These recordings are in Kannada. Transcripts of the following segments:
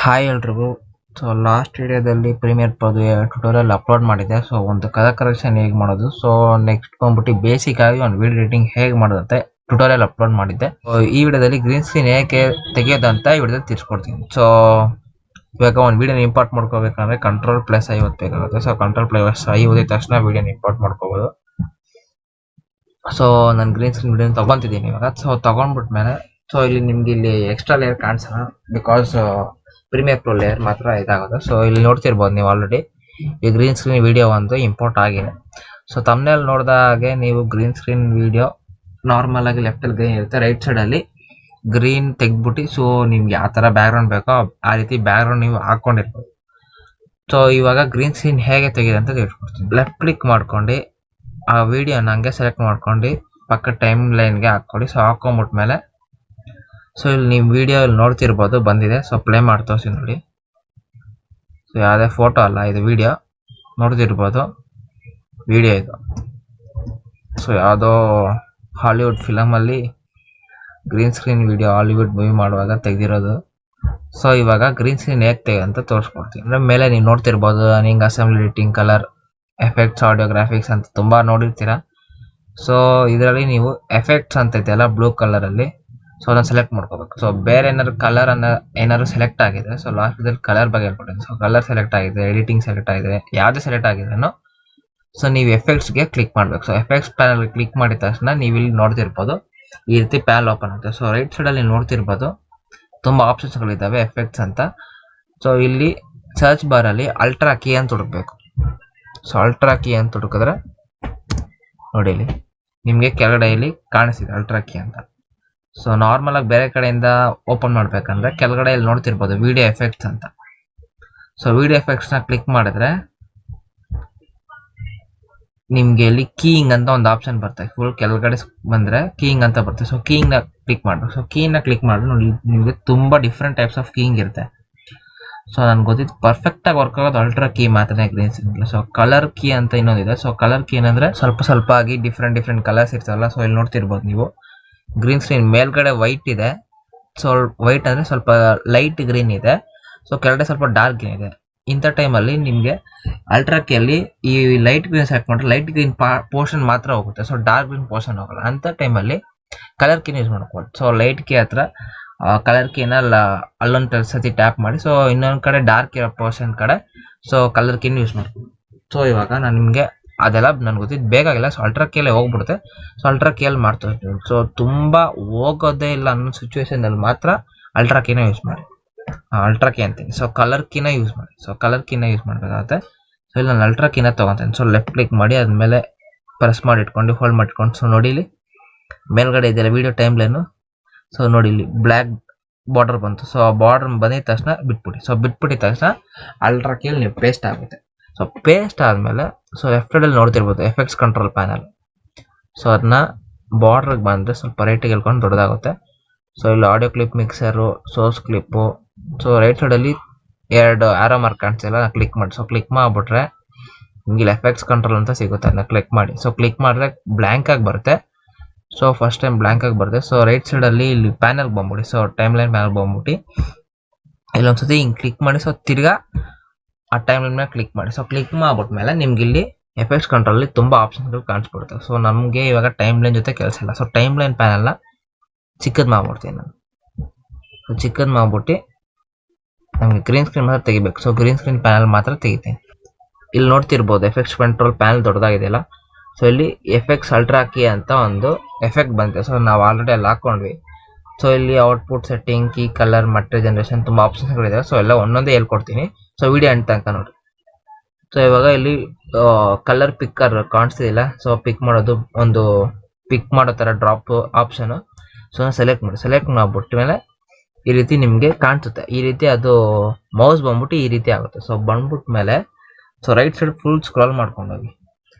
ಹಾಯ್ ಎಲ್ರಿಗೂ. ಸೊ ಲಾಸ್ಟ್ ವಿಡಿಯೋದಲ್ಲಿ ಪ್ರೀಮಿಯರ್ ಪ್ರೋದು ಟ್ಯುಟೋರಿಯಲ್ ಅಪ್ಲೋಡ್ ಮಾಡಿದ್ದೆ. ಸೊ ಒಂದು ಕಲರ್ ಕರೆಕ್ಷನ್ ಹೇಗೆ ಮಾಡೋದು, ಸೊ ನೆಕ್ಸ್ಟ್ ಬಂದ್ಬಿಟ್ಟು ಬೇಸಿಕ್ ಆಗಿ ಒಂದು ವಿಡಿಯೋ ಎಡಿಟಿಂಗ್ ಹೇಗೆ ಮಾಡೋದಂತೆ ಟ್ಯುಟೋರಿಯಲ್ ಅಪ್ಲೋಡ್ ಮಾಡಿದ್ದೆ. ಈ ವಿಡಿಯೋದಲ್ಲಿ ಗ್ರೀನ್ ಸ್ಕ್ರೀನ್ ಹೇಗೆ ತೆಗೆಯೋದು ಅಂತ ಈ ವಿಡಿಯೋದಲ್ಲಿ ತಿಳಿಸ್ಕೊಡ್ತೀನಿ. ಸೊ ಇವಾಗ ಒಂದು ವಿಡಿಯೋನ ಇಂಪೋರ್ಟ್ ಮಾಡ್ಕೋಬೇಕಂದ್ರೆ Ctrl+I ಬೇಕಾಗುತ್ತೆ. ಸೊ Ctrl+I ಓದಿದ ತಕ್ಷಣ ವಿಡಿಯೋನ ಇಂಪೋರ್ಟ್ ಮಾಡ್ಕೋಬೋದು. ಸೊ ನಾನು ಗ್ರೀನ್ ಸ್ಕ್ರೀನ್ ವಿಡಿಯೋ ತಗೊಂತಿದ್ದೀನಿ ಇವಾಗ. ಸೊ ತಗೊಂಡ್ಬಿಟ್ಮೇಲೆ ಸೊ ಇಲ್ಲಿ ಎಕ್ಸ್ಟ್ರಾ ಲೇಯರ್ ಕಾಣಿಸೋಣ, ಬಿಕಾಸ್ ಪ್ರೀಮಿಯರ್ ಪ್ರೋ ಲೇಯರ್ ಮಾತ್ರ ಇದಾಗುತ್ತೆ. ಸೊ ಇಲ್ಲಿ ನೋಡ್ತಿರ್ಬೋದು ನೀವು ಆಲ್ರೆಡಿ ಈ ಗ್ರೀನ್ ಸ್ಕ್ರೀನ್ ವಿಡಿಯೋ ಒಂದು ಇಂಪೋರ್ಟ್ ಆಗಿದೆ. ಸೊ ತಮ್ಮನೇಲಿ ನೋಡಿದ ಹಾಗೆ ನೀವು ಗ್ರೀನ್ ಸ್ಕ್ರೀನ್ ವಿಡಿಯೋ ನಾರ್ಮಲ್ ಆಗಿ ಲೆಫ್ಟಲ್ಲಿ ಗ್ರೀನ್ ಇರುತ್ತೆ, ರೈಟ್ ಸೈಡಲ್ಲಿ ಗ್ರೀನ್ ತೆಗ್ದ್ಬಿಟ್ಟು ಸೊ ನಿಮ್ಗೆ ಯಾವ ಥರ ಬ್ಯಾಕ್ಗ್ರೌಂಡ್ ಬೇಕೋ ಆ ರೀತಿ ಬ್ಯಾಕ್ಗ್ರೌಂಡ್ ನೀವು ಹಾಕ್ಕೊಂಡಿರ್ಬೋದು. ಸೊ ಇವಾಗ ಗ್ರೀನ್ ಸ್ಕ್ರೀನ್ ಹೇಗೆ ತೆಗೆಯೋದು ಅಂತ ತಿಳ್ಕೊಡ್ತೀನಿ. ಲೆಫ್ಟ್ ಕ್ಲಿಕ್ ಮಾಡ್ಕೊಂಡು ಆ ವಿಡಿಯೋನ ಹಂಗೆ ಸೆಲೆಕ್ಟ್ ಮಾಡ್ಕೊಂಡು ಪಕ್ಕ ಟೈಮ್ ಲೈನ್ಗೆ ಹಾಕ್ಕೊಳ್ಳಿ. ಸೊ ಹಾಕೊಂಬಿಟ್ಮೇಲೆ ಸೊ ಇಲ್ಲಿ ನೀವು ವಿಡಿಯೋ ಇಲ್ಲಿ ನೋಡ್ತಿರ್ಬೋದು ಬಂದಿದೆ. ಸೊ ಪ್ಲೇ ಮಾಡಿ ತೋರಿಸಿ ನೋಡಿ. ಸೊ ಯಾವುದೇ ಫೋಟೋ ಅಲ್ಲ, ಇದು ವಿಡಿಯೋ ನೋಡ್ತಿರ್ಬೋದು. ವಿಡಿಯೋ ಇದು ಸೊ ಯಾವುದೋ ಹಾಲಿವುಡ್ ಫಿಲಮಲ್ಲಿ green screen video Hollywood movie ಮಾಡುವಾಗ ತೆಗೆದಿರೋದು. ಸೊ ಇವಾಗ ಗ್ರೀನ್ ಸ್ಕ್ರೀನ್ ಹೇಗೆ ತೆಗೆ ಅಂತ ತೋರಿಸ್ಕೊಡ್ತೀನಿ. ಅಂದರೆ ಮೇಲೆ ನೀವು ನೋಡ್ತಿರ್ಬೋದು running, assembly, editing, colour, effects, audio, graphics ಅಂತ ತುಂಬ ನೋಡಿರ್ತೀರ. ಸೊ ಇದರಲ್ಲಿ ನೀವು ಎಫೆಕ್ಟ್ಸ್ ಅಂತ ಇದೆಯಲ್ಲ ಬ್ಲೂ ಕಲರಲ್ಲಿ, ಸೊ ಅದನ್ನು ಸೆಲೆಕ್ಟ್ ಮಾಡ್ಕೋಬೇಕು. ಸೊ ಬೇರೆ ಏನಾದ್ರು ಕಲರ್ ಏನಾದ್ರು ಸೆಲೆಕ್ಟ್ ಆಗಿದೆ, ಸೊ ಲಾಸ್ಟ್ ಇದ್ರಲ್ಲಿ ಕಲರ್ ಬಗ್ಗೆ ಹೇಳ್ಕೊಡ್ತೀನಿ. ಸೊ ಕಲರ್ ಸೆಲೆಕ್ಟ್ ಆಗಿದೆ, ಎಡಿಟಿಂಗ್ ಸೆಲೆಕ್ಟ್ ಆಗಿದೆ, ಯಾವುದೇ ಸೆಲೆಕ್ಟ್ ಆಗಿದೆನೋ ಸೊ ನೀವು ಎಫೆಕ್ಟ್ಸ್ಗೆ ಕ್ಲಿಕ್ ಮಾಡಬೇಕು. ಸೊ ಎಫೆಕ್ಟ್ಸ್ ಪ್ಯಾನಲ್ ಕ್ಲಿಕ್ ಮಾಡಿದ ತಕ್ಷಣ ನೀವು ಇಲ್ಲಿ ನೋಡ್ತಿರ್ಬೋದು ಈ ರೀತಿ ಪ್ಯಾನಲ್ ಓಪನ್ ಆಗುತ್ತೆ. ಸೊ ರೈಟ್ ಸೈಡಲ್ಲಿ ನೋಡ್ತಿರ್ಬೋದು ತುಂಬ ಆಪ್ಷನ್ಸ್ಗಳಿದ್ದಾವೆ ಎಫೆಕ್ಟ್ಸ್ ಅಂತ. ಸೊ ಇಲ್ಲಿ ಸರ್ಚ್ ಬಾರಲ್ಲಿ ಅಲ್ಟ್ರಾ ಕೀ ಅಂತ ಹುಡುಕ್ಬೇಕು. ಸೊ ಅಲ್ಟ್ರಾ ಕೀ ಅಂತ ಹುಡುಕಿದ್ರೆ ನೋಡಿ ಇಲ್ಲಿ ನಿಮಗೆ ಕೆಳಗಡೆ ಇಲ್ಲಿ ಕಾಣಿಸ್ತಿದೆ ಅಲ್ಟ್ರಾ ಕೀ ಅಂತ. ಸೊ ನಾರ್ಮಲ್ ಆಗಿ ಬೇರೆ ಕಡೆಯಿಂದ ಓಪನ್ ಮಾಡ್ಬೇಕಂದ್ರೆ ಕೆಳಗಡೆ ಇಲ್ಲಿ ನೋಡ್ತಿರ್ಬೋದು ವಿಡಿಯೋ ಎಫೆಕ್ಟ್ಸ್ ಅಂತ. ಸೊ ವಿಡಿಯೋ ಎಫೆಕ್ಟ್ಸ್ನ ಕ್ಲಿಕ್ ಮಾಡಿದ್ರೆ ನಿಮ್ಗೆ ಇಲ್ಲಿ ಕೀಯಿಂಗ್ ಅಂತ ಒಂದು ಆಪ್ಷನ್ ಬರ್ತದೆ. ಫುಲ್ ಕೆಳಗಡೆ ಬಂದ್ರೆ ಕೀಯಿಂಗ್ ಅಂತ ಬರ್ತದೆ. ಸೊ ಕೀಯಿಂಗ್ ನ ಕ್ಲಿಕ್ ಮಾಡ್ಬೇಕು. ಸೊ ಕೀನ ಕ್ಲಿಕ್ ಮಾಡಿದ್ರೆ ನೋಡಿ ನಿಮಗೆ ತುಂಬಾ ಡಿಫ್ರೆಂಟ್ ಟೈಪ್ಸ್ ಆಫ್ ಕೀಯಿಂಗ್ ಇರುತ್ತೆ. ಸೊ ನನ್ಗೆ ಗೊತ್ತಿದ್ದು ಪರ್ಫೆಕ್ಟ್ ಆಗಿ ವರ್ಕ್ ಆಗೋದು ಅಲ್ಟ್ರಾ ಕೀ ಮಾತ್ರ green screen. So colour key ಅಂತ ಇನ್ನೊಂದಿದೆ. ಸೊ ಕಲರ್ ಕೀ ಏನಂದ್ರೆ ಸ್ವಲ್ಪ ಆಗಿ ಡಿಫ್ರೆಂಟ್ ಕಲರ್ಸ್ ಇರ್ತಾವಲ್ಲ. ಸೊ ಇಲ್ಲಿ ನೋಡ್ತಿರ್ಬೋದು ನೀವು ಗ್ರೀನ್ ಸ್ಕ್ರೀನ್ ಮೇಲ್ಗಡೆ ವೈಟ್ ಇದೆ. ಸೊ ವೈಟ್ ಅಂದ್ರೆ ಸ್ವಲ್ಪ ಲೈಟ್ ಗ್ರೀನ್ ಇದೆ. ಸೊ ಕೆಳಗಡೆ ಸ್ವಲ್ಪ ಡಾರ್ಕ್ ಗ್ರೀನ್ ಇದೆ. ಇಂಥ ಟೈಮಲ್ಲಿ ನಿಮಗೆ ಅಲ್ಟ್ರಾ ಕೀಯಲ್ಲಿ ಈ ಲೈಟ್ ಗ್ರೀನ್ ಸೆಲೆಕ್ಟ್ ಮಾಡಿದ್ರೆ ಲೈಟ್ ಗ್ರೀನ್ ಪೋರ್ಷನ್ ಮಾತ್ರ ಹೋಗುತ್ತೆ. ಸೊ ಡಾರ್ಕ್ ಗ್ರೀನ್ ಪೋರ್ಷನ್ ಹೋಗಲ್ಲ. ಅಂತ ಟೈಮಲ್ಲಿ ಕಲರ್ ಕೀನ ಯೂಸ್ ಮಾಡ್ಕೊಳ್ಳಿ. ಸೊ ಲೈಟ್ ಕೀ ಹತ್ರ ಕಲರ್ ಕೀನ ಅಲ್ಲೊಂದು ಸತಿ ಟ್ಯಾಪ್ ಮಾಡಿ, ಸೊ ಇನ್ನೊಂದು ಕಡೆ ಡಾರ್ಕ್ ಇರೋ ಪೋರ್ಷನ್ ಕಡೆ ಸೊ ಕಲರ್ ಕೀನ ಯೂಸ್ ಮಾಡ್ಕೊಳ್ಳಿ. ಸೊ ಇವಾಗ ನಾನು ನಿಮಗೆ ಅದೆಲ್ಲ ನನ್ಗೆ ಗೊತ್ತಿದ್ದು ಬೇಕಾಗಿಲ್ಲ. ಸೊ ಅಲ್ಟ್ರಾ ಕೀಲೇ ಹೋಗ್ಬಿಡುತ್ತೆ. ಸೊ ಅಲ್ಟ್ರಾ ಕೀಯಲ್ಲಿ ಮಾಡ್ತಾ ಇರ್ತೀವಿ. ಸೊ ತುಂಬಾ ಹೋಗೋದೇ ಇಲ್ಲ ಅನ್ನೋ ಸಿಚುವೇಶನ್ ಅಲ್ಲಿ ಮಾತ್ರ ಅಲ್ಟ್ರಾ ಕೀನ ಯೂಸ್ ಮಾಡಿ. ಅಲ್ಟ್ರಾ ಕೀ ಅಂತೀನಿ. ಸೊ ಕಲರ್ ಕೀನ ಯೂಸ್ ಮಾಡಿ. ಸೊ ಕಲರ್ ಕೀನ ಯೂಸ್ ಮಾಡಬೇಕಾಗುತ್ತೆ. ಸೊ ಇಲ್ಲಿ ನಾನು ಅಲ್ಟ್ರಾ ಕೀನ ತಗೊಂತೇನೆ. ಸೊ ಲೆಫ್ಟ್ ಕ್ಲಿಕ್ ಮಾಡಿ ಅದ್ಮೇಲೆ ಪ್ರೆಸ್ ಮಾಡಿ ಇಟ್ಕೊಂಡು ಹೋಲ್ಡ್ ಮಾಡಿಟ್ಕೊಂಡು ಸೊ ನೋಡಿ ಇಲ್ಲಿ ಮೇಲ್ಗಡೆ ಇದೆಯಲ್ಲ ವಿಡಿಯೋ ಟೈಮ್ ಲೈನು. ಸೊ ನೋಡಿ ಇಲ್ಲಿ ಬ್ಲ್ಯಾಕ್ ಬಾರ್ಡರ್ ಬಂತು. ಸೊ ಆ ಬಾರ್ಡರ್ ಬಂದಿದ ತಕ್ಷಣ ಬಿಟ್ಬಿಡಿ. ಸೊ ಬಿಟ್ಬಿಟ್ಟಿದ ತಕ್ಷಣ ಅಲ್ಟ್ರಾ ಕೀಲಿ ನೀವು ಪೇಸ್ಟ್ ಆಗುತ್ತೆ. ಸೊ ಪೇಸ್ಟ್ ಆದಮೇಲೆ ಸೊ ಲೆಫ್ಟ್ ಸೈಡಲ್ಲಿ ನೋಡ್ತಿರ್ಬೋದು ಎಫೆಕ್ಟ್ಸ್ ಕಂಟ್ರೋಲ್ ಪ್ಯಾನಲ್. ಸೊ ಅದನ್ನ ಬಾರ್ಡ್ರಿಗೆ ಬಂದರೆ ಸ್ವಲ್ಪ ರೈಟಿಗೆ ಹೇಳ್ಕೊಂಡು ದೊಡ್ಡದಾಗುತ್ತೆ. ಸೊ ಇಲ್ಲಿ audio clip mixer, source clip. So right ಸೈಡಲ್ಲಿ ಎರಡು ಆರೋ ಮಾರ್ಕ್ ಕಾಣಿಸ್ತಿಲ್ಲ, ಕ್ಲಿಕ್ ಮಾಡಿ. ಸೊ ಕ್ಲಿಕ್ ಮಾಡಿಬಿಟ್ರೆ ನಿಮಗೆ ಎಫೆಕ್ಟ್ಸ್ ಕಂಟ್ರೋಲ್ ಅಂತ ಸಿಗುತ್ತೆ. ಅದನ್ನ ಕ್ಲಿಕ್ ಮಾಡಿ. ಸೊ ಕ್ಲಿಕ್ ಮಾಡಿದ್ರೆ ಬ್ಲ್ಯಾಂಕ್ ಆಗಿ ಬರುತ್ತೆ. ಸೊ ಫಸ್ಟ್ ಟೈಮ್ ಬ್ಲ್ಯಾಂಕ್ ಆಗಿ ಬರುತ್ತೆ. ಸೊ ರೈಟ್ ಸೈಡಲ್ಲಿ ಇಲ್ಲಿ ಪ್ಯಾನಲ್ಗೆ ಬಂದ್ಬಿಡಿ. ಸೊ ಟೈಮ್ ಲೈನ್ ಪ್ಯಾನಲ್ ಬಂದ್ಬಿಟ್ಟು ಇಲ್ಲೊಂದ್ಸತಿ ಹಿಂಗೆ ಕ್ಲಿಕ್ ಮಾಡಿ. ಸೊ ತಿರ್ಗಾ ಆ ಟೈಮ್ ಲೈನ್ ಮೇಲೆ ಕ್ಲಿಕ್ ಮಾಡಿ. ಸೊ ಕ್ಲಿಕ್ ಮಾಡ್ಬಿಟ್ಮೇಲೆ ನಿಮ್ಗೆ ಇಲ್ಲಿ ಎಫೆಕ್ಟ್ಸ್ ಕಂಟ್ರೋಲಲ್ಲಿ ತುಂಬ ಆಪ್ಷನ್ಗಳು ಕಾಣಿಸ್ಬಿಡುತ್ತೆ. ಸೊ ನಮಗೆ ಇವಾಗ ಟೈಮ್ ಲೈನ್ ಜೊತೆ ಕೆಲಸ ಇಲ್ಲ. ಸೊ ಟೈಮ್ ಲೈನ್ ಪ್ಯಾನಲ್ನ ಚಿಕ್ಕದು ಮಾಡ್ಬಿಡ್ತೀನಿ ನಾನು. ಸೊ ಚಿಕ್ಕದು ಮಾಡ್ಬಿಟ್ಟು ನಮಗೆ ಗ್ರೀನ್ ಸ್ಕ್ರೀನ್ ಮಾತ್ರ ತೆಗಿಬೇಕು. ಸೊ ಗ್ರೀನ್ ಸ್ಕ್ರೀನ್ ಪ್ಯಾನಲ್ ಮಾತ್ರ ತೆಗಿತೀನಿ. ಇಲ್ಲಿ ನೋಡ್ತಿರ್ಬೋದು ಎಫೆಕ್ಟ್ಸ್ ಕಂಟ್ರೋಲ್ ಪ್ಯಾನಲ್ ದೊಡ್ಡದಾಗಿದೆಯಲ್ಲ. ಸೊ ಇಲ್ಲಿ ಎಫೆಕ್ಟ್ಸ್ ಅಲ್ಟ್ರಾ ಕೀ ಅಂತ ಒಂದು ಎಫೆಕ್ಟ್ ಬಂದಿದೆ. ಸೊ ನಾವು ಆಲ್ರೆಡಿ ಅಲ್ಲಿ ಹಾಕೊಂಡ್ವಿ. ಸೊ ಇಲ್ಲಿ output setting, key, colour, material generation ತುಂಬ ಆಪ್ಷನ್ಸ್ಗಳಿದೆ. ಸೊ ಎಲ್ಲ ಒಂದೊಂದೇ ಹೇಳ್ಕೊಡ್ತೀನಿ. ಸೊ ವಿಡಿಯೋ ಎಂಡ್ ತನಕ ನೋಡಿ. ಸೊ ಇವಾಗ ಇಲ್ಲಿ ಕಲರ್ ಪಿಕ್ಕರ್ ಕಾಣಿಸ್ತಿಲ್ಲ. ಸೊ ಪಿಕ್ ಮಾಡೋದು ಒಂದು ಪಿಕ್ ಮಾಡೋ ಥರ ಡ್ರಾಪ್ ಆಪ್ಷನು. ಸೊ ಸೆಲೆಕ್ಟ್ ಮಾಡಿ. ಸೆಲೆಕ್ಟ್ ಮಾಡಿಬಿಟ್ಟ ಮೇಲೆ ಈ ರೀತಿ ನಿಮಗೆ ಕಾಣಿಸುತ್ತೆ. ಈ ರೀತಿ ಅದು ಮೌಸ್ ಬಂದ್ಬಿಟ್ಟು ಈ ರೀತಿ ಆಗುತ್ತೆ. ಸೊ ಬಂದ್ಬಿಟ್ಟ ಮೇಲೆ so right side full scroll ಮಾಡ್ಕೊಂಡೋಗಿ.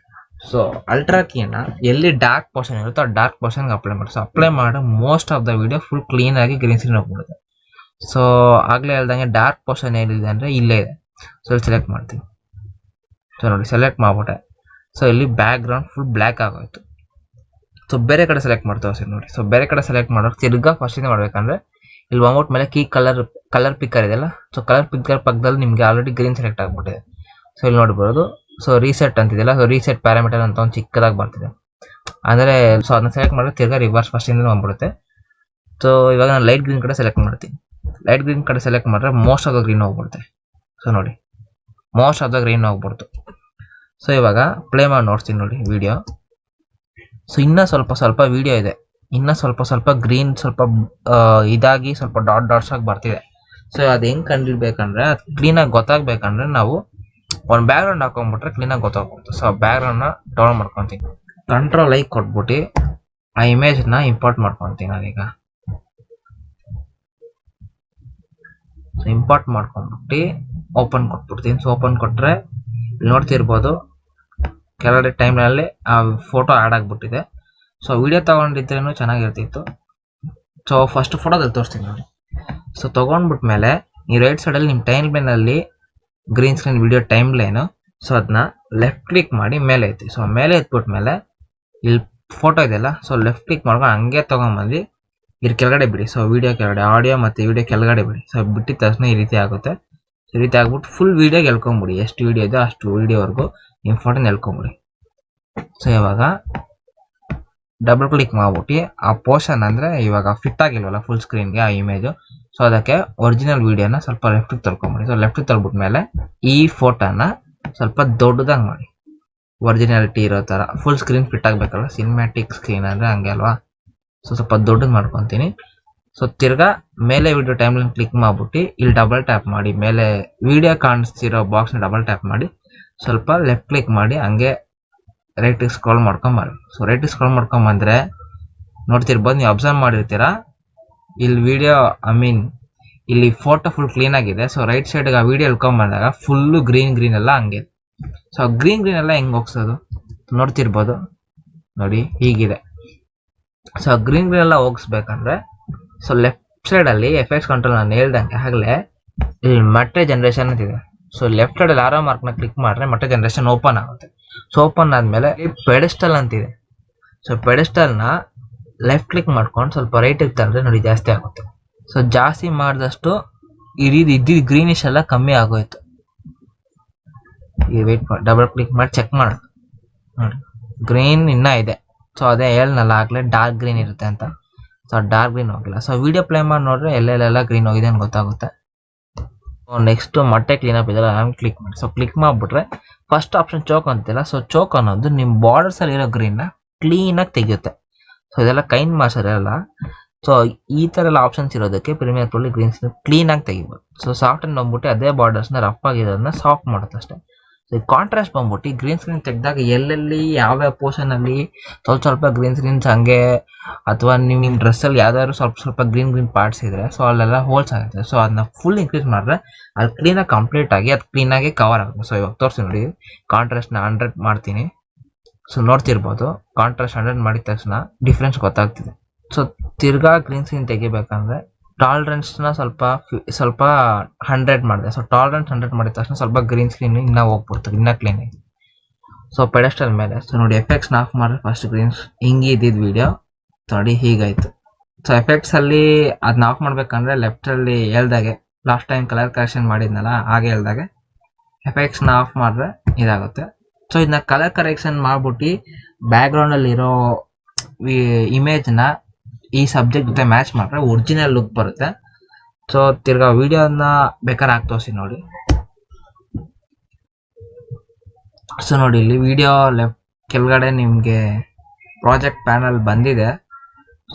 ಸೊ ಅಲ್ಟ್ರಾ ಕೀನ ಎಲ್ಲಿ ಡಾರ್ಕ್ ಪೋರ್ಷನ್ ಇರುತ್ತೋ ಆ ಡಾರ್ಕ್ ಪೋರ್ಷನ್ಗೆ ಅಪ್ಲೈ ಮಾಡಿ. ಸೊ ಅಪ್ಲೈ ಮಾಡಿ most of the video full clean ಆಗಿ ಗ್ರೀನ್ ಸ್ಕ್ರೀನ್ ಹೋಗ್ಬಿಡುತ್ತೆ. ಸೊ ಆಗಲೇ ಹೇಳ್ದಂಗೆ ಡಾರ್ಕ್ ಪೋರ್ಷನ್ ಏನಿದೆ ಅಂದರೆ ಇಲ್ಲೇ ಇದೆ. ಸೊ ಇಲ್ಲಿ ಸೆಲೆಕ್ಟ್ ಮಾಡ್ತೀನಿ. ಸೊ ನೋಡಿ ಸೆಲೆಕ್ಟ್ ಮಾಡ್ಬಿಟ್ಟೆ. ಸೊ ಇಲ್ಲಿ ಬ್ಯಾಕ್ ಗ್ರೌಂಡ್ ಫುಲ್ ಬ್ಲ್ಯಾಕ್ ಆಗೋಯ್ತು. ಸೊ ಬೇರೆ ಕಡೆ ಸೆಲೆಕ್ಟ್ ಮಾಡ್ತಾ ನೋಡಿ. ಸೊ ಬೇರೆ ಕಡೆ ಸೆಲೆಕ್ಟ್ ಮಾಡೋಕೆ ತಿರ್ಗಾ ಫಸ್ಟಿಂದ ಮಾಡ್ಬೇಕಂದ್ರೆ ಇಲ್ಲಿ ಬಂದ್ಬಿಟ್ಟು ಮೇಲೆ ಕೀ ಕಲರ್ ಪಿಕ್ಕರ್ ಇದೆಯಲ್ಲ, ಸೊ ಕಲರ್ ಪಿಕ್ಕರ್ ಪಕ್ಕದಲ್ಲಿ ನಿಮಗೆ ಆಲ್ರೆಡಿ ಗ್ರೀನ್ ಸೆಲೆಕ್ಟ್ ಆಗ್ಬಿಟ್ಟಿದೆ. ಸೊ ಇಲ್ಲಿ ನೋಡ್ಬೋದು, ಸೊ ರೀಸೆಟ್ ಅಂತಿದೆಯಲ್ಲ, ಸೊ ರೀಸೆಟ್ ಪ್ಯಾರಾಮೀಟರ್ ಅಂತ ಒಂದು ಚಿಕ್ಕದಾಗಿ ಬರ್ತಿದೆ. ಅಂದರೆ ಸೊ ಅದನ್ನ ಸೆಲೆಕ್ಟ್ ಮಾಡಿದ್ರೆ ತಿರ್ಗಾ ರಿವರ್ಸ್ ಫಸ್ಟಿಂದ ಬಂದ್ಬಿಡುತ್ತೆ. ಸೊ ಇವಾಗ ನಾನು ಲೈಟ್ ಗ್ರೀನ್ ಕಡೆ ಸೆಲೆಕ್ಟ್ ಮಾಡ್ತೀನಿ. ಲೈಟ್ ಗ್ರೀನ್ ಕಡೆ ಸೆಲೆಕ್ಟ್ ಮಾಡಿದ್ರೆ ಮೋಸ್ಟ್ ಆಫ್ ದ ಗ್ರೀನ್ ಹೋಗ್ಬಿಡುತ್ತೆ. ಸೊ ನೋಡಿ, ಮೋಸ್ಟ್ ಆಫ್ ದ ಗ್ರೀನ್ ಹೋಗ್ಬಿಡ್ತು. ಸೊ ಇವಾಗ ಪ್ಲೇ ಮಾಡಿ ನೋಡ್ತೀನಿ ನೋಡಿ ವಿಡಿಯೋ. ಸೊ ಇನ್ನೂ ಸ್ವಲ್ಪ ವಿಡಿಯೋ ಇದೆ, ಇನ್ನೂ ಸ್ವಲ್ಪ ಗ್ರೀನ್ ಸ್ವಲ್ಪ ಇದಾಗಿ ಸ್ವಲ್ಪ ಡಾಟ್ಸ್ ಆಗಿ ಬರ್ತಿದೆ. ಸೊ ಅದು ಹೆಂಗೆ ಕಂಡಿಡ್ಬೇಕಂದ್ರೆ, ಅದು ಕ್ಲೀನಾಗಿ ಗೊತ್ತಾಗಬೇಕಂದ್ರೆ ನಾವು ಒಂದು ಬ್ಯಾಕ್ಗ್ರೌಂಡ್ ಹಾಕೊಂಡ್ಬಿಟ್ರೆ ಕ್ಲೀನಾಗಿ ಗೊತ್ತಾಗ್ಬಿಡುತ್ತೆ. ಸೊ ಆ ಬ್ಯಾಕ್ಗ್ರೌಂಡ್ನ ಡೌನ್ ಮಾಡ್ಕೊತೀನಿ, ಕಂಟ್ರೋಲ್ ಐ ಕೊಟ್ಬಿಟ್ಟು ಆ ಇಮೇಜ್ನ ಇಂಪೋರ್ಟ್ ಮಾಡ್ಕೊತೀನಿ ನಾನೀಗ. ಸೊ ಇಂಪೋರ್ಟ್ ಮಾಡ್ಕೊಂಡ್ಬಿಟ್ಟು ಓಪನ್ ಕೊಟ್ಬಿಡ್ತೀನಿ. ಸೊ ಓಪನ್ ಕೊಟ್ಟರೆ ನೋಡ್ತಿರ್ಬೋದು ಕೆಳಗಡೆ ಟೈಮ್ನಲ್ಲಿ ಆ ಫೋಟೋ ಆ್ಯಡ್ ಆಗಿಬಿಟ್ಟಿದೆ. ಸೊ ವಿಡಿಯೋ ತೊಗೊಂಡಿದ್ರೇನು ಚೆನ್ನಾಗಿರ್ತಿತ್ತು. ಸೊ ಫಸ್ಟ್ ಫೋಟೋದಲ್ಲಿ ತೋರಿಸ್ತೀನಿ ನೋಡಿ. ಸೊ ತೊಗೊಂಡ್ಬಿಟ್ಮೇಲೆ ನೀವು ರೈಟ್ ಸೈಡಲ್ಲಿ ನಿಮ್ಮ ಟೈಮ್ ಲೈನಲ್ಲಿ green screen video time line, so ಅದನ್ನ ಲೆಫ್ಟ್ ಕ್ಲಿಕ್ ಮಾಡಿ ಮೇಲೆ ಐತಿ. ಸೊ ಮೇಲೆ ಎತ್ಬಿಟ್ಮೇಲೆ ಇಲ್ಲಿ ಫೋಟೋ ಇದೆಯಲ್ಲ, ಸೊ ಲೆಫ್ಟ್ ಕ್ಲಿಕ್ ಮಾಡ್ಕೊಂಡು ಹಂಗೆ ತೊಗೊಂಬಂದು ಇದ್ರ ಕೆಳಗಡೆ ಬಿಡಿ. ಸೊ ವಿಡಿಯೋ ಕೆಳಗಡೆ ಆಡಿಯೋ ಮತ್ತು ವಿಡಿಯೋ ಕೆಳಗಡೆ ಬಿಡಿ. ಸೊ ಬಿಟ್ಟಿದ ತಕ್ಷಣ ಈ ರೀತಿ ಆಗುತ್ತೆ. ಈ ರೀತಿ ಆಗ್ಬಿಟ್ಟು ಫುಲ್ ವಿಡಿಯೋಗೆ ಎಳ್ಕೊಂಬಿಡಿ, ಎಷ್ಟು ವಿಡಿಯೋ ಇದೆ ಅಷ್ಟು ವಿಡಿಯೋವರೆಗೂ ನಿಮ್ಮ ಫೋಟೋನ ಎಳ್ಕೊಂಬಿಡಿ. ಸೊ ಇವಾಗ ಡಬಲ್ ಕ್ಲಿಕ್ ಮಾಡ್ಬಿಟ್ಟು ಆ ಪೋರ್ಷನ್ ಅಂದರೆ ಇವಾಗ ಫಿಟ್ ಆಗಿಲ್ವಲ್ಲ ಫುಲ್ ಸ್ಕ್ರೀನ್ಗೆ ಆ ಇಮೇಜು, ಸೊ ಅದಕ್ಕೆ ಒರಿಜಿನಲ್ ವಿಡಿಯೋನ ಸ್ವಲ್ಪ ಲೆಫ್ಟಿಗೆ ತಳ್ಕೊಂಬಿಡಿ. ಸೊ ಲೆಫ್ಟಿಗೆ ತಳ್ಬಿಟ್ಮೇಲೆ ಈ ಫೋಟೋನ ಸ್ವಲ್ಪ ದೊಡ್ಡದಾಗಿ ಮಾಡಿ, ಒರಿಜಿನಾಲಿಟಿ ಇರೋ ಥರ ಫುಲ್ ಸ್ಕ್ರೀನ್ ಫಿಟ್ ಆಗಬೇಕಲ್ಲ, ಸಿನಿಮ್ಯಾಟಿಕ್ ಸ್ಕ್ರೀನ್ ಅಂದರೆ ಹಂಗೆ ಅಲ್ವಾ. ಸೊ ಸ್ವಲ್ಪ ದೊಡ್ಡದು ಮಾಡ್ಕೊತೀನಿ. ಸೊ ತಿರ್ಗಾ ಮೇಲೆ ವಿಡಿಯೋ ಟೈಮ್ಲೈನ್ ಕ್ಲಿಕ್ ಮಾಡ್ಬಿಟ್ಟು ಇಲ್ಲಿ ಡಬಲ್ ಟ್ಯಾಪ್ ಮಾಡಿ, ಮೇಲೆ ವಿಡಿಯೋ ಕಾಣಿಸ್ತಿರೋ ಬಾಕ್ಸ್ನ ಡಬಲ್ ಟ್ಯಾಪ್ ಮಾಡಿ ಸ್ವಲ್ಪ ಲೆಫ್ಟ್ ಕ್ಲಿಕ್ ಮಾಡಿ ಹಂಗೆ ರೈಟಿಗೆ ಸ್ಕ್ರೋಲ್ ಮಾಡ್ಕೊಂಬರ್ರಿ. ಸೊ ರೈಟಿಗೆ ಸ್ಕ್ರೋಲ್ ಮಾಡ್ಕೊಂಬಂದ್ರೆ ನೋಡ್ತಿರ್ಬೋದು, ನೀವು ಅಬ್ಸರ್ವ್ ಮಾಡಿರ್ತೀರಾ ಇಲ್ಲಿ ವಿಡಿಯೋ ಇಲ್ಲಿ ಫೋಟೋ ಫುಲ್ ಕ್ಲೀನ್ ಆಗಿದೆ. ಸೊ ರೈಟ್ ಸೈಡ್ಗೆ ಆ ವಿಡಿಯೋ ಎಳ್ಕೊಂಬಂದಾಗ ಫುಲ್ಲು ಗ್ರೀನ್ ಎಲ್ಲ ಹಂಗೆ. ಸೊ ಗ್ರೀನ್ ಎಲ್ಲ ಹೆಂಗೆ ಹೋಗ್ಸೋದು ನೋಡ್ತಿರ್ಬೋದು ನೋಡಿ, ಹೀಗಿದೆ. ಸೊ ಗ್ರೀನ್ ಎಲ್ಲ ಹೋಗಿಸ್ಬೇಕಂದ್ರೆ ಸೊ ಲೆಫ್ಟ್ ಸೈಡಲ್ಲಿ ಎಫೆಕ್ಟ್ಸ್ ಕಂಟ್ರೋಲ್ ನಾನು ಹೇಳ್ದಂಗೆ ಆಗಲೇ ಇಲ್ಲಿ ಮಟ್ಟೆ ಜನ್ರೇಷನ್ ಅಂತಿದೆ. ಸೊ ಲೆಫ್ಟ್ ಸೈಡಲ್ಲಿ ಆರೋ ಮಾರ್ಕ್ನ ಕ್ಲಿಕ್ ಮಾಡಿದ್ರೆ ಮಟ್ಟೆ ಜನ್ರೇಷನ್ ಓಪನ್ ಆಗುತ್ತೆ. ಸೊ ಓಪನ್ ಆದಮೇಲೆ ಪೆಡೆಸ್ಟಲ್ ಅಂತಿದೆ. ಸೊ ಪೆಡೆಸ್ಟಲ್ನ ಲೆಫ್ಟ್ ಕ್ಲಿಕ್ ಮಾಡ್ಕೊಂಡು ಸ್ವಲ್ಪ ರೈಟಿಗೆ ತಂದರೆ ನೋಡಿ ಜಾಸ್ತಿ ಆಗುತ್ತೆ. ಸೊ ಜಾಸ್ತಿ ಮಾಡಿದಷ್ಟು ಇದ್ದಿದ್ದು ಗ್ರೀನಿಶ್ ಎಲ್ಲ ಕಮ್ಮಿ ಆಗೋಯ್ತು. ಈಗ ವೆಯ್ಟ್ ಮಾಡಿ, ಡಬಲ್ ಕ್ಲಿಕ್ ಮಾಡಿ ಚೆಕ್ ಮಾಡೋದು ನೋಡಿ, ಗ್ರೀನ್ ಇನ್ನೂ ಇದೆ. ಸೊ ಅದೇ ಹೇಳ್ನಲ್ಲ ಆಗಲೇ ಡಾರ್ಕ್ ಗ್ರೀನ್ ಇರುತ್ತೆ ಅಂತ. ಸೊ ಡಾರ್ಕ್ ಗ್ರೀನ್ ಹೋಗಿಲ್ಲ. ಸೊ ವಿಡಿಯೋ ಪ್ಲೇ ಮಾಡಿ ನೋಡ್ರೆ ಎಲ್ಲೆಲ್ಲ ಗ್ರೀನ್ ಹೋಗಿದೆ ಅಂತ ಗೊತ್ತಾಗುತ್ತೆ. ನೆಕ್ಸ್ಟ್ ಮೊಟ್ಟೆ ಕ್ಲೀನಪ್ ಇದೆಲ್ಲ ನಾನು ಕ್ಲಿಕ್ ಮಾಡಿ. ಸೊ ಕ್ಲಿಕ್ ಮಾಡಿಬಿಟ್ರೆ ಫಸ್ಟ್ ಆಪ್ಷನ್ ಚೋಕ್ ಅಂತಿಲ್ಲ. ಸೊ ಚೋಕ್ ಅನ್ನೋದು ನಿಮ್ಮ ಬಾರ್ಡರ್ಸಲ್ಲಿ ಇರೋ ಗ್ರೀನ್ನ ಕ್ಲೀನಾಗಿ ತೆಗೆಯುತ್ತೆ. ಸೊ ಇದೆಲ್ಲ ಕೈಂಡ್ ಮಾರ್ಸಲ್ಲ. ಸೊ ಈ ಥರ ಎಲ್ಲ ಆಪ್ಷನ್ಸ್ ಇರೋದಕ್ಕೆ ಪ್ರೀಮಿಯರ್ ಪ್ರೋಲಿ ಗ್ರೀನ್ ಸ್ಕ್ರೀನ್ ಕ್ಲೀನಾಗಿ ತೆಗಿಬೋದು. ಸೊ ಸಾಫ್ಟ್ ಅಂಡ್ ಬಂದ್ಬಿಟ್ಟು ಅದೇ ಬಾರ್ಡರ್ಸ್ನ ರಫ್ ಆಗಿರೋದನ್ನ ಸಾಫ್ಟ್ ಮಾಡುತ್ತೆ ಅಷ್ಟೇ. ಸೊ ಈ ಕಾಂಟ್ರಾಸ್ಟ್ ಬಂದ್ಬಿಟ್ಟು ಗ್ರೀನ್ ಸ್ಕ್ರೀನ್ ತೆಗೆದಾಗ ಎಲ್ಲೆಲ್ಲಿ ಯಾವ್ಯಾವ ಪೋರ್ಷನಲ್ಲಿ ಸ್ವಲ್ಪ ಗ್ರೀನ್ ಸ್ಕ್ರೀನ್ಸ್ ಹಂಗೆ, ಅಥವಾ ನಿಮ್ಮ ಡ್ರೆಸ್ಸಲ್ಲಿ ಯಾವ್ದಾದ್ರು ಸ್ವಲ್ಪ ಗ್ರೀನ್ ಪಾರ್ಟ್ಸ್ ಇದ್ರೆ ಸೊ ಅಲ್ಲೆಲ್ಲ ಹೋಲ್ಸ್ ಆಗುತ್ತೆ. ಸೊ ಅದನ್ನ ಫುಲ್ ಇನ್ಕ್ರೀಸ್ ಮಾಡಿದ್ರೆ ಅದು ಕ್ಲೀನಾಗಿ ಕಂಪ್ಲೀಟ್ ಆಗಿ ಅದು ಕ್ಲೀನಾಗಿ ಕವರ್ ಆಗುತ್ತೆ. ಸೊ ಇವಾಗ ತೋರಿಸಿ ನೋಡಿ, ಕಾಂಟ್ರಾಸ್ಟ್ನ 100 ಮಾಡ್ತೀನಿ. ಸೊ ನೋಡ್ತಿರ್ಬೋದು ಕಾಂಟ್ರಾಸ್ಟ್ 100 ಮಾಡಿದ ತಕ್ಷಣ ಡಿಫ್ರೆನ್ಸ್ ಗೊತ್ತಾಗ್ತಿದೆ. ಸೊ ತಿರ್ಗಾ ಗ್ರೀನ್ ಸ್ಕ್ರೀನ್ ತೆಗಿಬೇಕಂದ್ರೆ ಟಾಲರೆನ್ಸ್ನ ಸ್ವಲ್ಪ 100 ಮಾಡಿದೆ. ಸೊ ಟಾಲರೆನ್ಸ್ 100 ಮಾಡಿದ ತಕ್ಷಣ ಸ್ವಲ್ಪ ಗ್ರೀನ್ ಸ್ಕ್ರೀನ್ ಇನ್ನೂ ಹೋಗ್ಬಿಡ್ತದೆ, ಇನ್ನೂ ಕ್ಲೀನಾಗಿ. ಸೊ ಪೆಡೆಸ್ಟಲ್ ಮೇಲೆ ಸೊ ನೋಡಿ ಎಫೆಕ್ಟ್ಸ್ನ ಆಫ್ ಮಾಡಿದ್ರೆ ಫಸ್ಟ್ ಗ್ರೀನ್ಸ್ ಹಿಂಗೆ ಇದ್ದಿದ್ದು ವಿಡಿಯೋ ನೋಡಿ ಹೀಗಾಯಿತು. ಸೊ ಎಫೆಕ್ಟ್ಸಲ್ಲಿ ಅದನ್ನ ಆಫ್ ಮಾಡಬೇಕಂದ್ರೆ ಲೆಫ್ಟಲ್ಲಿ ಹೇಳ್ದಾಗೆ ಲಾಸ್ಟ್ ಟೈಮ್ ಕಲರ್ ಕರೆಕ್ಷನ್ ಮಾಡಿದ್ನಲ್ಲ ಹಾಗೆ ಹೇಳ್ದಾಗೆ ಎಫೆಕ್ಟ್ಸ್ನ ಆಫ್ ಮಾಡಿದ್ರೆ ಇದಾಗುತ್ತೆ. ಸೊ ಇದನ್ನ ಕಲರ್ ಕರೆಕ್ಷನ್ ಮಾಡ್ಬಿಟ್ಟು ಬ್ಯಾಕ್ಗ್ರೌಂಡಲ್ಲಿರೋ ಇಮೇಜ್ನ ಈ ಸಬ್ಜೆಕ್ಟ್ ಜೊತೆ ಮ್ಯಾಚ್ ಮಾಡಿದ್ರೆ ಒರಿಜಿನಲ್ ಲುಕ್ ಬರುತ್ತೆ. ಸೊ ತಿರ್ಗಾ ವಿಡಿಯೋನ ಬೇಕಾದ್ರೆ ಹಾಕಿ ತೋರಿಸಿ ನೋಡಿ. ಸೊ ನೋಡಿ ಇಲ್ಲಿ ವಿಡಿಯೋ ಲೆಫ್ಟ್ ಕೆಳಗಡೆ ನಿಮಗೆ ಪ್ರಾಜೆಕ್ಟ್ ಪ್ಯಾನಲ್ ಬಂದಿದೆ.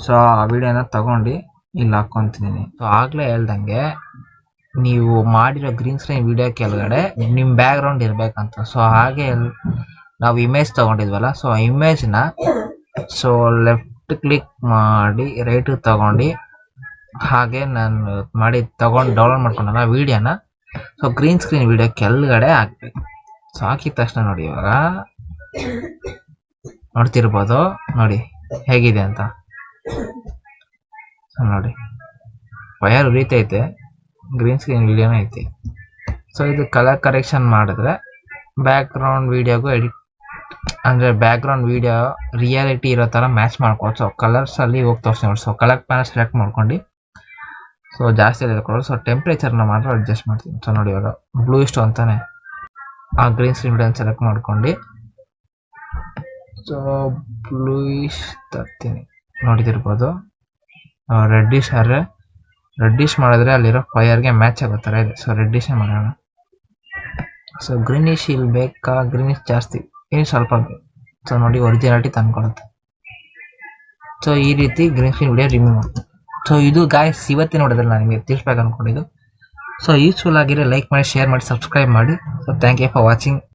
ಸೊ ಆ ವಿಡಿಯೋನ ತಗೊಂಡು ಇಲ್ಲಿ ಹಾಕ್ಕೊತಿದ್ದೀನಿ. ಸೊ ಆಗಲೇ ಹೇಳ್ದಂಗೆ ನೀವು ಮಾಡಿರೋ ಗ್ರೀನ್ ಸ್ಕ್ರೀನ್ ವಿಡಿಯೋ ಕೆಳಗಡೆ ನಿಮ್ಮ ಬ್ಯಾಕ್ಗ್ರೌಂಡ್ ಇರಬೇಕಂತ. ಸೊ ಹಾಗೆ ನಾವು ಇಮೇಜ್ ತೊಗೊಂಡಿದ್ವಲ್ಲ, ಸೊ ಆ ಇಮೇಜ್ನ ಸೊ ಲೆಫ್ಟ್ ಕ್ಲಿಕ್ ಮಾಡಿ ರೈಟಿಗೆ ತಗೊಂಡು ಹಾಗೆ ನಾನು ತಗೊಂಡು ಡೌನ್ಲೋಡ್ ಮಾಡ್ಕೊಂಡಲ್ಲ ವಿಡಿಯೋನ, ಸೊ ಗ್ರೀನ್ ಸ್ಕ್ರೀನ್ ವಿಡಿಯೋ ಕೆಳಗಡೆ ಹಾಕ್ಬೇಕು. ಸೊ ಹಾಕಿದ ತಕ್ಷಣ ನೋಡಿ ಇವಾಗ ನೋಡ್ತಿರ್ಬೋದು ನೋಡಿ ಹೇಗಿದೆ ಅಂತ. ಸೊ ನೋಡಿ ಫೈರ್ ಉರಿತೈತೆ, ಗ್ರೀನ್ ಸ್ಕ್ರೀನ್ ವಿಡಿಯೋನೂ ಐತಿ. ಸೊ ಇದು ಕಲರ್ ಕರೆಕ್ಷನ್ ಮಾಡಿದ್ರೆ ಬ್ಯಾಕ್ಗ್ರೌಂಡ್ ವಿಡಿಯೋಗೂ ಎಡಿಟ್ ಅಂದರೆ ಬ್ಯಾಕ್ಗ್ರೌಂಡ್ ವಿಡಿಯೋ ರಿಯಾಲಿಟಿ ಇರೋ ಥರ ಮ್ಯಾಚ್ ಮಾಡ್ಕೊಂಡು ಸೊ ಕಲರ್ಸಲ್ಲಿ ಹೋಗಿ ತೋರಿಸಿ ನೋಡಿ. ಸೊ ಕಲರ್ ಪ್ಯಾನಲ್ ಸೆಲೆಕ್ಟ್ ಮಾಡ್ಕೊಂಡು ಸೊ ಜಾಸ್ತಿ ಕೊಡೋದು. ಸೊ ಟೆಂಪ್ರೇಚರ್ನ ಮಾತ್ರ ಅಡ್ಜಸ್ಟ್ ಮಾಡ್ತೀನಿ. ಸೊ ನೋಡಿ ಇವಾಗ ಬ್ಲೂ ಇಷ್ಟು ಅಂತಾನೆ ಆ ಗ್ರೀನ್ ಸ್ಕ್ರೀನ್ ವಿಡಿಯೋನ ಸೆಲೆಕ್ಟ್ ಮಾಡ್ಕೊಂಡು ಸೊ ಬ್ಲೂಯಿಶ್ ತರ್ತೀನಿ, ನೋಡಿದಿರ್ಬೋದು. ರೆಡ್ಡಿಶ್ ಮಾಡಿದ್ರೆ ಅಲ್ಲಿರೋ ಫೈರ್ಗೆ ಮ್ಯಾಚ್ ಆಗೋ ಥರ ಇದೆ. ಸೊ ರೆಡ್ಡಿಶೇ ಮಾಡೋಣ. ಸೊ ಗ್ರೀನಿಶ್ ಇಲ್ಲಿ ಬೇಕಾ, ಗ್ರೀನಿಶ್ ಜಾಸ್ತಿ, ಇನ್ನು ಸ್ವಲ್ಪ ಬೇಕು. ಸೊ ನೋಡಿ ಒರಿಜಿನಾಲಿಟಿ ತಂದ್ಕೊಳುತ್ತೆ. ಸೊ ಈ ರೀತಿ ಗ್ರೀನ್ ಸ್ಕ್ರೀನ್ ವಿಡಿಯೋ ರಿಮೂವ್ ಮಾಡ್ತೀನಿ. ಸೊ ಇದು ಗಾಯ್ಸ್ ಇವತ್ತಿನ ನೋಡೋದ್ರಲ್ಲಿ ನಾನು ನಿಮಗೆ ತಿಳಿಸ್ಬೇಕು ಅಂದ್ಕೊಂಡಿದ್ದು. ಸೊ ಯೂಸ್ಫುಲ್ ಆಗಿರೋ ಲೈಕ್ ಮಾಡಿ, ಶೇರ್ ಮಾಡಿ, ಸಬ್ಸ್ಕ್ರೈಬ್ ಮಾಡಿ. So thank you for watching.